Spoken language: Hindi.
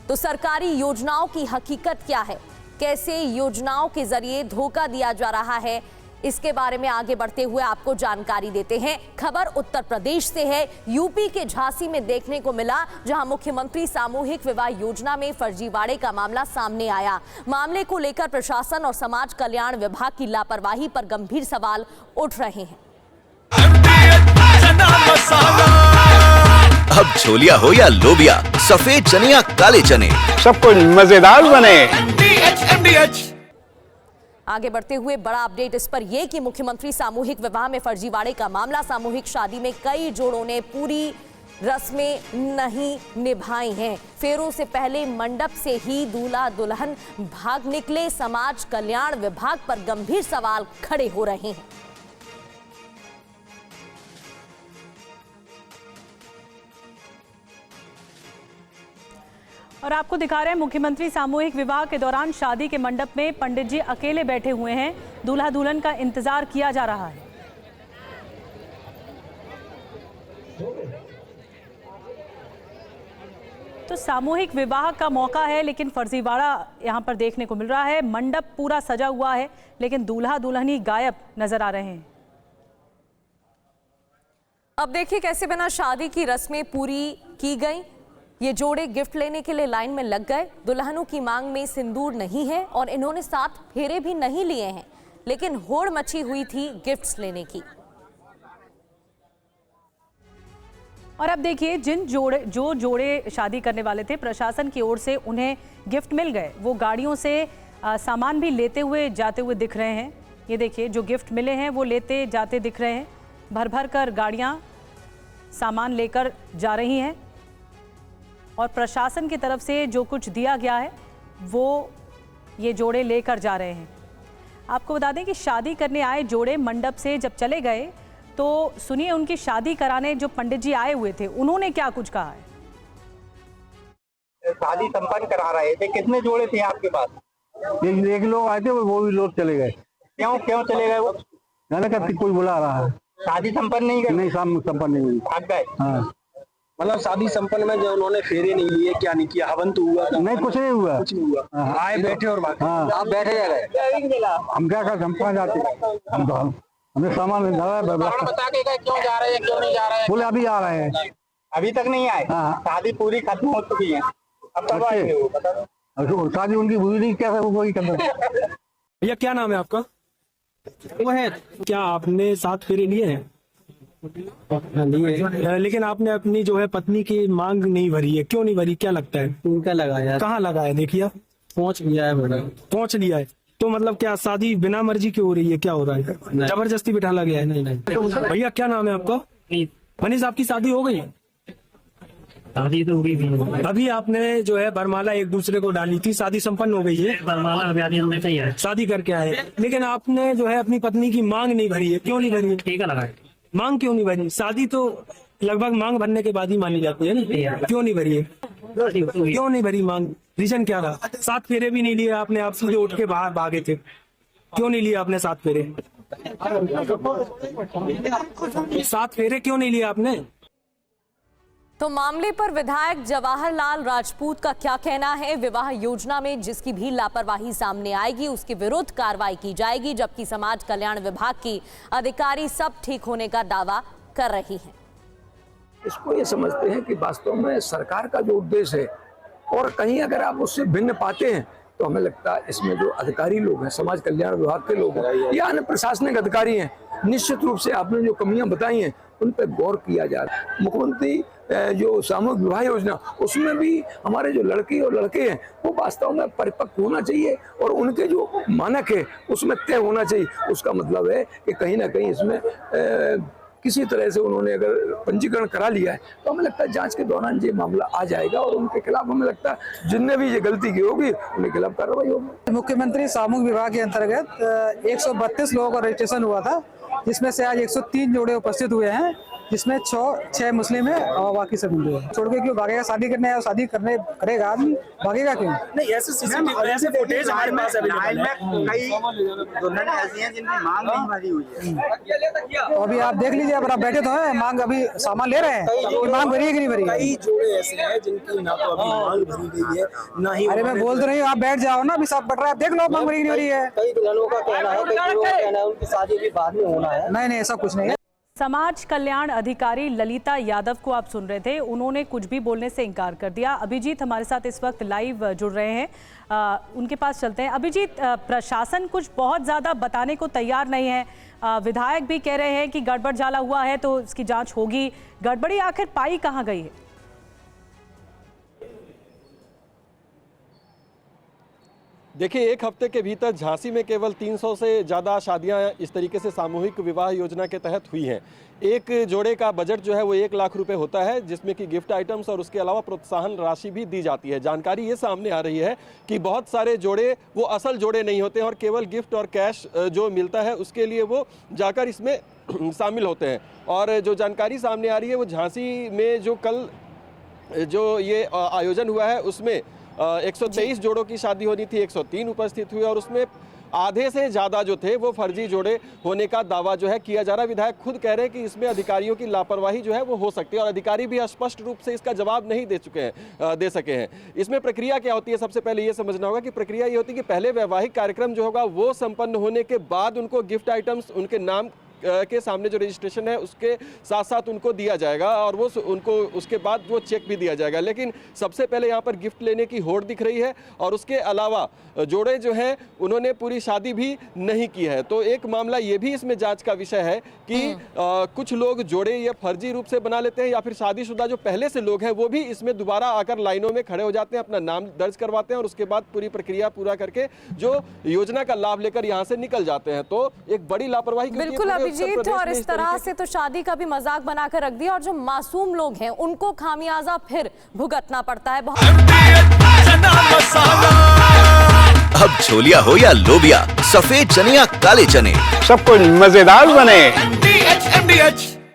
तो सरकारी योजनाओं की हकीकत क्या है, कैसे योजनाओं के जरिए धोखा दिया जा रहा है, इसके बारे में आगे बढ़ते हुए आपको जानकारी देते हैं। खबर उत्तर प्रदेश से है। यूपी के झांसी में देखने को मिला, जहां मुख्यमंत्री सामूहिक विवाह योजना में फर्जीवाड़े का मामला सामने आया। मामले को लेकर प्रशासन और समाज कल्याण विभाग की लापरवाही पर गंभीर सवाल उठ रहे हैं। अब छोलिया हो या लोबिया, सफेद चने या काले चने, सबको मजेदार बने। आगे बढ़ते हुए बड़ा अपडेट इस पर यह कि मुख्यमंत्री सामूहिक विवाह में फर्जीवाड़े का मामला। सामूहिक शादी में कई जोड़ों ने पूरी रस्में नहीं निभाई हैं। फेरों से पहले मंडप से ही दूल्हा दुल्हन भाग निकले। समाज कल्याण विभाग पर गंभीर सवाल खड़े हो रहे हैं। और आपको दिखा रहे हैं मुख्यमंत्री सामूहिक विवाह के दौरान शादी के मंडप में पंडित जी अकेले बैठे हुए हैं। दूल्हा दुल्हन का इंतजार किया जा रहा है। तो सामूहिक विवाह का मौका है, लेकिन फर्जीवाड़ा यहां पर देखने को मिल रहा है। मंडप पूरा सजा हुआ है, लेकिन दूल्हा दुल्हनी गायब नजर आ रहे हैं। अब देखिए कैसे बिना शादी की रस्में पूरी की गई। ये जोड़े गिफ्ट लेने के लिए लाइन में लग गए। दुल्हनों की मांग में सिंदूर नहीं है और इन्होंने 7 फेरे भी नहीं लिए हैं, लेकिन होड़ मची हुई थी गिफ्ट्स लेने की। और अब देखिए जो जोड़े शादी करने वाले थे, प्रशासन की ओर से उन्हें गिफ्ट मिल गए। वो गाड़ियों से सामान भी लेते हुए जाते हुए दिख रहे हैं। ये देखिए जो गिफ्ट मिले हैं वो लेते जाते दिख रहे हैं। भर भर कर गाड़ियां सामान लेकर जा रही हैं और प्रशासन की तरफ से जो कुछ दिया गया है वो ये जोड़े लेकर जा रहे हैं। आपको बता दें कि शादी करने आए जोड़े मंडप से जब चले गए तो सुनिए उनकी शादी कराने जो पंडित जी आए हुए थे उन्होंने क्या कुछ कहा है। शादी संपन्न करा रहे थे। कितने जोड़े थे आपके पास? एक लोग आए थे, वो भी लोग चले गए। क्यों चले गए वो? मैंने कहा कोई बुला रहा है। शादी संपन्न नहीं कर? नहीं, संपन्न नहीं हुई। भाग गए? हाँ। मतलब शादी संपन्न में जो उन्होंने फेरे नहीं लिए, क्या नहीं किया, हवन तो हुआ था? नहीं, कुछ नहीं हुआ। कुछ नहीं हुआ। हाँ। आए बैठे और बाकी। हाँ। आप बैठे जा गए? हम क्या कर, हम कहाँ जाते, हमें सामान बता के गए क्यों जा रहे हैं, क्यों नहीं जा रहे हैं? बोले अभी आ रहे हैं। अभी तक नहीं आए? हाँ। शादी पूरी खत्म हो चुकी है, अब कब आएंगे वो बता दो। शादी उनकी हुई नहीं, क्या वही करना। भैया क्या नाम है आपका? वो है क्या आपने 7 फेरे लिए हैं? लेकिन आपने अपनी जो है पत्नी की मांग नहीं भरी है, क्यों नहीं भरी, क्या लगता है? उनका लगाया, कहाँ लगाया? देखिए आप पहुंच लिया है। पहुंच लिया है तो मतलब क्या शादी बिना मर्जी की हो रही है, क्या हो रहा है? जबरदस्ती बिठा गया है? नहीं। भैया क्या नाम है आपका? मनीष, आपकी शादी हो गई? शादी तो हो गई। अभी आपने जो है बरमाला एक दूसरे को डाली थी, शादी संपन्न हो गई है? बरमाला अभी है, शादी करके आए, लेकिन आपने जो है अपनी पत्नी की मांग नहीं भरी है, क्यों नहीं भरी है? टीका लगाए। मांग क्यों नहीं भरी? शादी तो लगभग मांग भरने के बाद ही मानी जाती है ना, क्यों नहीं भरी है? क्यों नहीं भरी मांग? रीजन क्या रहा? 7 फेरे भी नहीं लिए आपने, आप सीधे उठ के बाहर भागे थे, क्यों नहीं लिए आपने 7 फेरे? 7 फेरे क्यों नहीं लिए आपने? तो मामले पर विधायक जवाहरलाल राजपूत का क्या कहना है? विवाह योजना में जिसकी भी लापरवाही सामने आएगी उसके विरुद्ध कार्रवाई की जाएगी, जबकि समाज कल्याण विभाग की अधिकारी सब ठीक होने का दावा कर रही हैं। इसको ये समझते हैं कि वास्तव में सरकार का जो उद्देश्य है और कहीं अगर आप उससे भिन्न पाते हैं तो हमें लगता है इसमें जो अधिकारी लोग हैं, समाज कल्याण विभाग के लोग हैं या अन्य प्रशासनिक अधिकारी हैं, निश्चित रूप से आपने जो कमियां बताई हैं उन पर गौर किया जा रहा है। मुख्यमंत्री जो सामूहिक विवाह योजना, उसमें भी हमारे जो लड़की और लड़के हैं वो वास्तव में परिपक्व होना चाहिए और उनके जो मानक है उसमें तय होना चाहिए। उसका मतलब है कि कहीं ना कहीं इसमें किसी तरह से उन्होंने अगर पंजीकरण करा लिया है तो हमें लगता है जांच के दौरान ये मामला आ जाएगा और उनके खिलाफ हमें लगता है जिनने भी ये गलती की होगी उनके खिलाफ कार्रवाई होगी। मुख्यमंत्री सामूहिक विवाह के अंतर्गत 132 लोगों का रजिस्ट्रेशन हुआ था, जिसमें से आज 103 जोड़े उपस्थित हुए हैं जिसमें 6 मुस्लिम है और बाकी सब हिंदू है। छोड़ के क्यों भागेगा? शादी करने आया, शादी करने करेगा आदमी, भागेगा क्यों? नहीं, ऐसे सीसीटीवी ऐसे फुटेज हमारे पास अवेलेबल है। कई दुल्हन ऐसी हैं जिनकी मांग नहीं भरी हुई है। तो अभी आप देख लीजिए, अगर आप बैठे तो है, मांग अभी सामान ले रहे हैं, कि मांग भरी है कि नहीं भरी है? कई जोड़े ऐसे हैं जिनकी ना तो अभी मांग भरी गई है, ना ही अरे मैं बोल तो रही हूँ, आप बैठ जाओ ना, अभी सब पट रहा है, आप देख लो मांग भरी नहीं भरी है। कई दुल्हनों का कहना है, कई लोगों का कहना है उनकी शादी भी बाद में होना है। नहीं, ऐसा कुछ नहीं है। समाज कल्याण अधिकारी ललिता यादव को आप सुन रहे थे, उन्होंने कुछ भी बोलने से इनकार कर दिया। अभिजीत हमारे साथ इस वक्त लाइव जुड़ रहे हैं, उनके पास चलते हैं। अभिजीत, प्रशासन कुछ बहुत ज़्यादा बताने को तैयार नहीं है, विधायक भी कह रहे हैं कि गड़बड़ झाला हुआ है तो इसकी जांच होगी, गड़बड़ी आखिर पाई कहाँ गई है? देखिए, एक हफ्ते के भीतर झांसी में केवल 300 से ज़्यादा शादियां इस तरीके से सामूहिक विवाह योजना के तहत हुई हैं। एक जोड़े का बजट जो है वो 1 लाख रुपए होता है, जिसमें कि गिफ्ट आइटम्स और उसके अलावा प्रोत्साहन राशि भी दी जाती है। जानकारी ये सामने आ रही है कि बहुत सारे जोड़े वो असल जोड़े नहीं होते हैं और केवल गिफ्ट और कैश जो मिलता है उसके लिए वो जाकर इसमें शामिल होते हैं। और जो जानकारी सामने आ रही है वो झांसी में जो कल जो ये आयोजन हुआ है उसमें 123 जोड़ों की शादी होनी थी, 103 उपस्थित हुए और उसमें आधे से ज़्यादा जो थे वो फर्जी जोड़े होने का दावा जो है किया जा रहा है। विधायक खुद कह रहे हैं कि इसमें अधिकारियों की लापरवाही जो है वो हो सकती है और अधिकारी भी स्पष्ट रूप से इसका जवाब नहीं दे सके हैं। इसमें प्रक्रिया क्या होती है, सबसे पहले ये समझना होगा कि प्रक्रिया ये होती है कि पहले वैवाहिक कार्यक्रम जो होगा वो संपन्न होने के बाद उनको गिफ्ट आइटम्स उनके नाम के सामने जो रजिस्ट्रेशन है उसके साथ साथ उनको दिया जाएगा और वो उनको उसके बाद वो चेक भी दिया जाएगा। लेकिन सबसे पहले यहाँ पर गिफ्ट लेने की होड़ दिख रही है और उसके अलावा जोड़े जो हैं उन्होंने पूरी शादी भी नहीं की है। तो एक मामला ये भी इसमें जांच का विषय है कि कुछ लोग जोड़े ये फर्जी रूप से बना लेते हैं या फिर शादीशुदा जो पहले से लोग हैं वो भी इसमें दोबारा आकर लाइनों में खड़े हो जाते हैं, अपना नाम दर्ज करवाते हैं और उसके बाद पूरी प्रक्रिया पूरा करके जो योजना का लाभ लेकर यहाँ से निकल जाते हैं। तो एक बड़ी लापरवाही बिल्कुल अभिजीत, और इस तरह से तो शादी का भी मजाक बनाकर रख दिया और जो मासूम लोग हैं उनको खामियाजा फिर भुगतना पड़ता है। अब छोलिया हो या लोबिया, सफेद चने या काले चने, सब कुछ मजेदार बने।